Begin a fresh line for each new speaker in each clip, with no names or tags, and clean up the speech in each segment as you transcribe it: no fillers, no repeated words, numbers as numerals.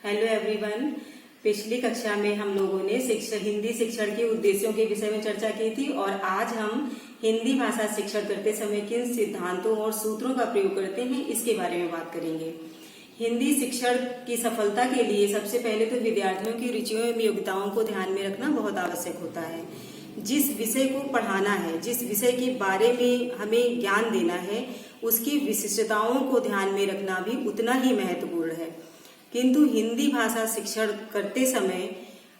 Hello everyone. पिछली कक्षा में हम लोगों ने हिंदी शिक्षण के उद्देश्यों के विषय में चर्चा की थी और आज हम हिंदी भाषा शिक्षण करते समय किन सिद्धांतों और सूत्रों का प्रयोग करते हैं इसके बारे में बात करेंगे। हिंदी शिक्षण की सफलता के लिए सबसे पहले तो विद्यार्थियों की रुचियों एवं योग्यताओं को ध्यान में रखना बहुत आवश्यक होता है। जिस विषय को पढ़ाना है, जिस विषय के बारे में हमें ज्ञान देना है, उसकी विशिष्टताओं को ध्यान में रखना भी उतना ही महत्वपूर्ण है। किंतु हिंदी भाषा शिक्षण करते समय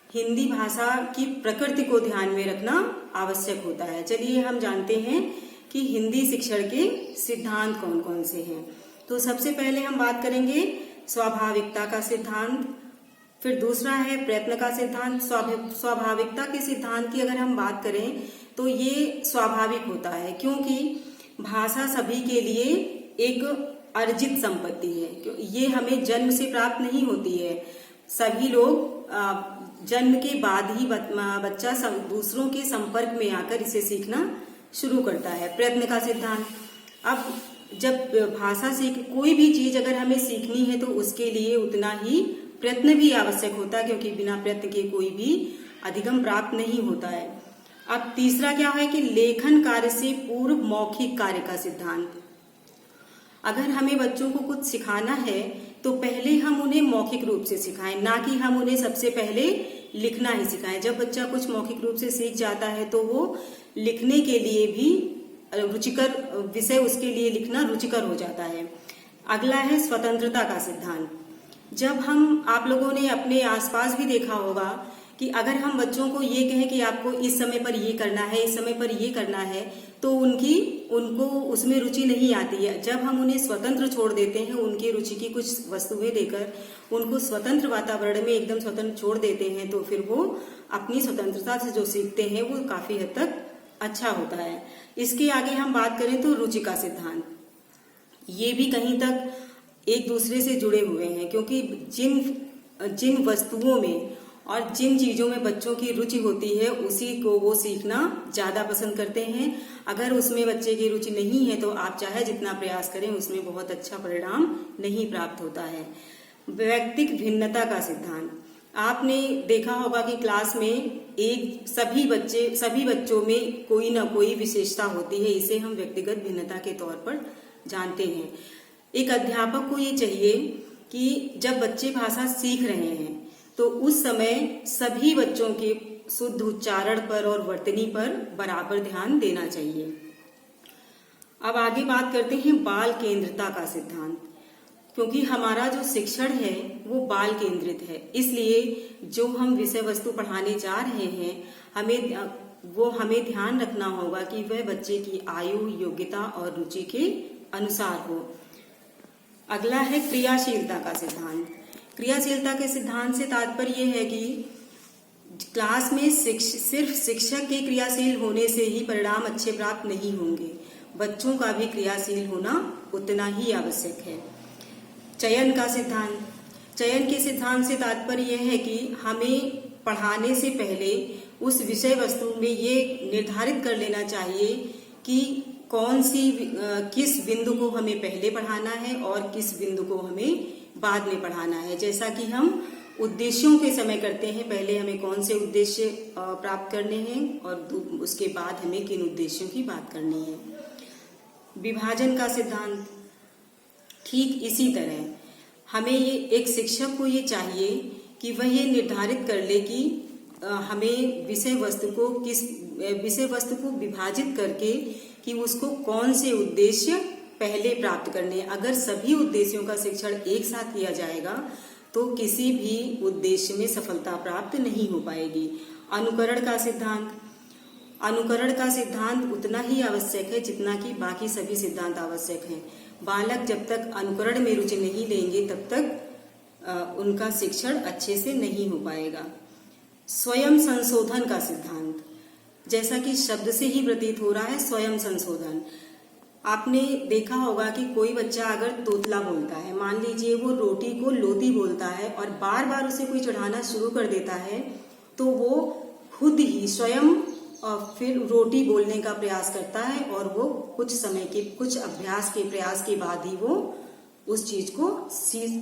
हिंदी भाषा की प्रकृति को ध्यान में रखना आवश्यक होता है। चलिए हम जानते हैं कि हिंदी शिक्षण के सिद्धांत कौन कौन से हैं। तो सबसे पहले हम बात करेंगे स्वाभाविकता का सिद्धांत, फिर दूसरा है प्रयत्न का सिद्धांत। स्वाभाविकता के सिद्धांत की अगर हम बात करें तो ये स्वाभाविक होता है क्योंकि भाषा सभी के लिए एक अर्जित संपत्ति है। ये हमें जन्म से प्राप्त नहीं होती है। सभी लोग जन्म के बाद ही बच्चा दूसरों के संपर्क में आकर इसे सीखना शुरू करता है। प्रयत्न का सिद्धांत, अब जब भाषा सीख कोई भी चीज अगर हमें सीखनी है तो उसके लिए उतना ही प्रयत्न भी आवश्यक होता है क्योंकि बिना प्रयत्न के कोई भी अधिगम प्राप्त नहीं होता है। अब तीसरा क्या है कि लेखन कार्य से पूर्व मौखिक कार्य का सिद्धांत। अगर हमें बच्चों को कुछ सिखाना है तो पहले हम उन्हें मौखिक रूप से सिखाएं, ना कि हम उन्हें सबसे पहले लिखना ही सिखाएं। जब बच्चा कुछ मौखिक रूप से सीख जाता है तो वो लिखने के लिए भी रुचिकर विषय, उसके लिए लिखना रुचिकर हो जाता है। अगला है स्वतंत्रता का सिद्धांत। जब हम आप लोगों ने अपने आसपास भी देखा होगा कि अगर हम बच्चों को ये कहें कि आपको इस समय पर ये करना है, इस समय पर ये करना है, तो उनको उसमें रुचि नहीं आती है। जब हम उन्हें स्वतंत्र छोड़ देते हैं, उनकी रुचि की कुछ वस्तुएं देकर उनको स्वतंत्र वातावरण में एकदम स्वतंत्र छोड़ देते हैं तो फिर वो अपनी स्वतंत्रता से जो सीखते हैं वो काफी हद तक अच्छा होता है। इसके आगे हम बात करें तो रुचि का सिद्धांत, ये भी कहीं तक एक दूसरे से जुड़े हुए हैं क्योंकि जिन वस्तुओं में और जिन चीजों में बच्चों की रुचि होती है उसी को वो सीखना ज्यादा पसंद करते हैं। अगर उसमें बच्चे की रुचि नहीं है तो आप चाहे जितना प्रयास करें उसमें बहुत अच्छा परिणाम नहीं प्राप्त होता है। व्यक्तिक भिन्नता का सिद्धांत, आपने देखा होगा कि क्लास में सभी बच्चों में कोई ना कोई विशेषता होती है। इसे हम व्यक्तिगत भिन्नता के तौर पर जानते हैं। एक अध्यापक को ये चाहिए कि जब बच्चे भाषा सीख रहे हैं तो उस समय सभी बच्चों के शुद्ध उच्चारण पर और वर्तनी पर बराबर ध्यान देना चाहिए। अब आगे बात करते हैं बाल केंद्रिता का सिद्धांत। क्योंकि हमारा जो शिक्षण है वो बाल केंद्रित है, इसलिए जो हम विषय वस्तु पढ़ाने जा रहे हैं हमें ध्यान रखना होगा कि वह बच्चे की आयु, योग्यता और रुचि के अनुसार हो। अगला है क्रियाशीलता का सिद्धांत। क्रियाशीलता के सिद्धांत से तात्पर्य यह है कि क्लास में सिर्फ शिक्षक के क्रियाशील होने से ही परिणाम अच्छे प्राप्त नहीं होंगे, बच्चों का भी क्रियाशील होना उतना ही आवश्यक है। चयन का सिद्धांत, चयन के सिद्धांत से तात्पर्य यह है कि हमें पढ़ाने से पहले उस विषय वस्तु में ये निर्धारित कर लेना चाहिए कि किस बिंदु को हमें पहले पढ़ाना है और किस बिंदु को हमें बाद में पढ़ाना है। जैसा कि हम उद्देश्यों के समय करते हैं, पहले हमें कौन से उद्देश्य प्राप्त करने हैं और उसके बाद हमें किन उद्देश्यों की बात करनी है। विभाजन का सिद्धांत, ठीक इसी तरह हमें एक शिक्षक को ये चाहिए कि वह ये निर्धारित कर ले कि हमें विषय वस्तु को विभाजित करके कि उसको कौन से उद्देश्य पहले प्राप्त करने। अगर सभी उद्देश्यों का शिक्षण एक साथ किया जाएगा तो किसी भी उद्देश्य में सफलता प्राप्त नहीं हो पाएगी। अनुकरण का सिद्धांत, अनुकरण का सिद्धांत उतना ही आवश्यक है जितना कि बाकी सभी सिद्धांत आवश्यक हैं। बालक जब तक अनुकरण में रुचि नहीं लेंगे तब तक उनका शिक्षण अच्छे से नहीं हो पाएगा। स्वयं संशोधन का सिद्धांत, जैसा कि शब्द से ही प्रतीत हो रहा है, स्वयं संशोधन। आपने देखा होगा कि कोई बच्चा अगर तोतला बोलता है, मान लीजिए वो रोटी को लोती बोलता है और बार बार उसे कोई चढ़ाना शुरू कर देता है तो वो खुद ही स्वयं फिर रोटी बोलने का प्रयास करता है और वो कुछ अभ्यास के प्रयास के बाद ही वो उस चीज को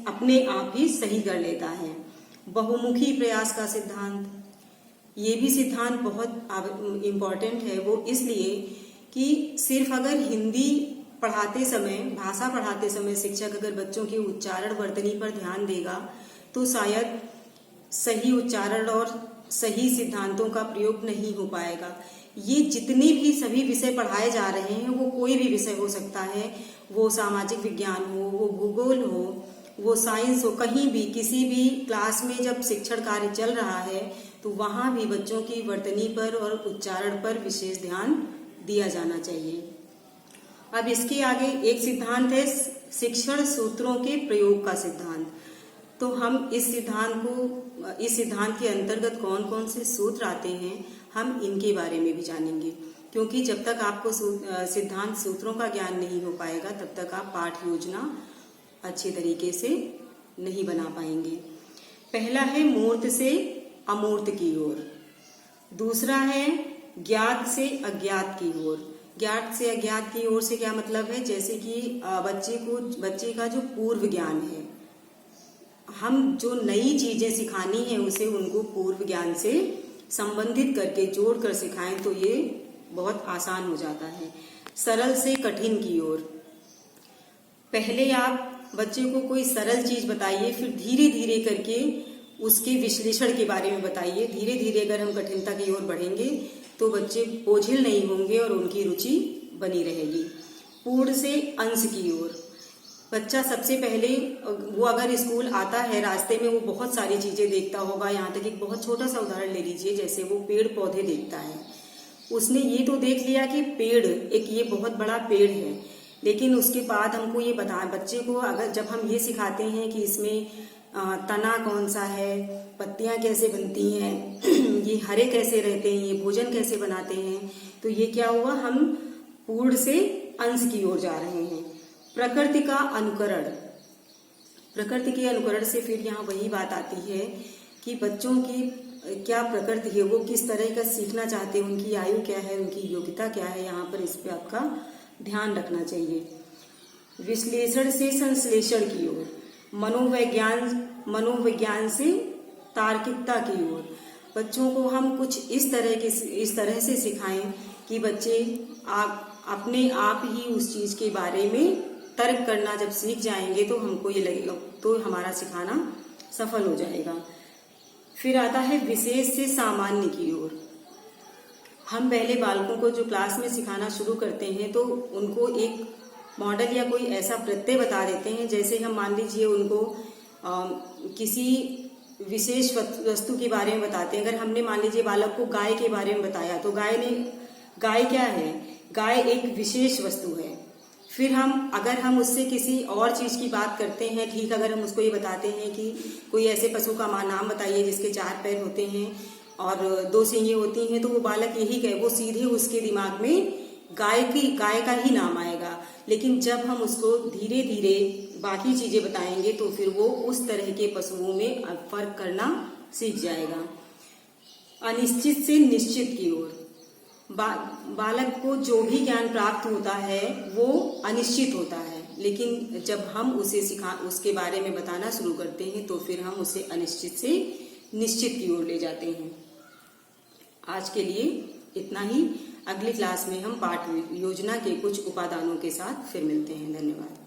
अपने आप ही सही कर लेता है। बहुमुखी प्रयास का सिद्धांत, ये भी सिद्धांत बहुत इम्पोर्टेंट है। वो इसलिए कि सिर्फ अगर हिंदी पढ़ाते समय, भाषा पढ़ाते समय शिक्षक अगर बच्चों के उच्चारण वर्तनी पर ध्यान देगा तो शायद सही उच्चारण और सही सिद्धांतों का प्रयोग नहीं हो पाएगा। ये जितने भी सभी विषय पढ़ाए जा रहे हैं, वो कोई भी विषय हो सकता है, वो सामाजिक विज्ञान हो, वो भूगोल हो, वो साइंस हो, कहीं भी किसी भी क्लास में जब शिक्षण कार्य चल रहा है तो वहां भी बच्चों की वर्तनी पर और उच्चारण पर विशेष ध्यान दिया जाना चाहिए। अब इसके आगे एक सिद्धांत है शिक्षण सूत्रों के प्रयोग का सिद्धांत। तो हम इस सिद्धांत के अंतर्गत कौन कौन से सूत्र आते हैं, हम इनके बारे में भी जानेंगे, क्योंकि जब तक आपको सिद्धांत सूत्रों का ज्ञान नहीं हो पाएगा तब तक आप पाठ योजना अच्छे तरीके से नहीं बना पाएंगे। पहला है मूर्त से अमूर्त की ओर, दूसरा है ज्ञात से अज्ञात की ओर। ज्ञात से अज्ञात की ओर से क्या मतलब है, जैसे कि बच्चे का जो पूर्व ज्ञान है, हम जो नई चीजें सिखानी है उसे उनको पूर्व ज्ञान से संबंधित करके जोड़कर सिखाएं तो ये बहुत आसान हो जाता है। सरल से कठिन की ओर, पहले आप बच्चे को कोई सरल चीज बताइए, फिर धीरे धीरे करके उसके विश्लेषण के बारे में बताइए। धीरे धीरे अगर हम कठिनता की ओर बढ़ेंगे तो बच्चे बोझिल नहीं होंगे और उनकी रुचि बनी रहेगी। पूर्ण से अंश की ओर, बच्चा सबसे पहले वो अगर स्कूल आता है, रास्ते में वो बहुत सारी चीजें देखता होगा। यहाँ तक एक बहुत छोटा सा उदाहरण ले लीजिए, जैसे वो पेड़ पौधे देखता है। उसने ये तो देख लिया कि पेड़ एक ये बहुत बड़ा पेड़ है, लेकिन उसके बाद हमको ये बच्चे को अगर जब हम ये सिखाते हैं कि इसमें तना कौन सा है, पत्तियां कैसे बनती हैं, ये हरे कैसे रहते हैं, ये भोजन कैसे बनाते हैं, तो ये क्या हुआ, हम पूर्ण से अंश की ओर जा रहे हैं। प्रकृति का अनुकरण, प्रकृति के अनुकरण से फिर यहाँ वही बात आती है कि बच्चों की क्या प्रकृति है, वो किस तरह का सीखना चाहते हैं, उनकी आयु क्या है, उनकी योग्यता क्या है, यहाँ पर इस पे आपका ध्यान रखना चाहिए। विश्लेषण से संश्लेषण की ओर, मनोविज्ञान से तार्किकता की ओर, बच्चों को हम कुछ इस तरह से सिखाएं कि बच्चे अपने आप ही उस चीज के बारे में तर्क करना जब सीख जाएंगे तो हमको ये लगेगा तो हमारा सिखाना सफल हो जाएगा। फिर आता है विशेष से सामान्य की ओर। हम पहले बालकों को जो क्लास में सिखाना शुरू करते हैं तो उनको एक मॉडल या कोई ऐसा प्रत्यय बता देते हैं, जैसे हम मान लीजिए उनको किसी विशेष वस्तु के बारे में बताते हैं। अगर हमने मान लीजिए बालक को गाय के बारे में बताया तो गाय क्या है, गाय एक विशेष वस्तु है। फिर अगर हम उससे किसी और चीज की बात करते हैं, ठीक, अगर हम उसको ये बताते हैं कि कोई ऐसे पशु का नाम बताइए जिसके 4 पैर होते हैं और 2 सींगें होती हैं, तो वो बालक यही कहे, वो सीधे उसके दिमाग में गाय का ही नाम आएगा। लेकिन जब हम उसको धीरे धीरे बाकी चीजें बताएंगे तो फिर वो उस तरह के पशुओं में फर्क करना सीख जाएगा। अनिश्चित से निश्चित की ओर, बालक को जो भी ज्ञान प्राप्त होता है वो अनिश्चित होता है, लेकिन जब हम उसके बारे में बताना शुरू करते हैं तो फिर हम उसे अनिश्चित से निश्चित की ओर ले जाते हैं। आज के लिए इतना ही। अगली क्लास में हम पाठ योजना के कुछ उपादानों के साथ फिर मिलते हैं। धन्यवाद।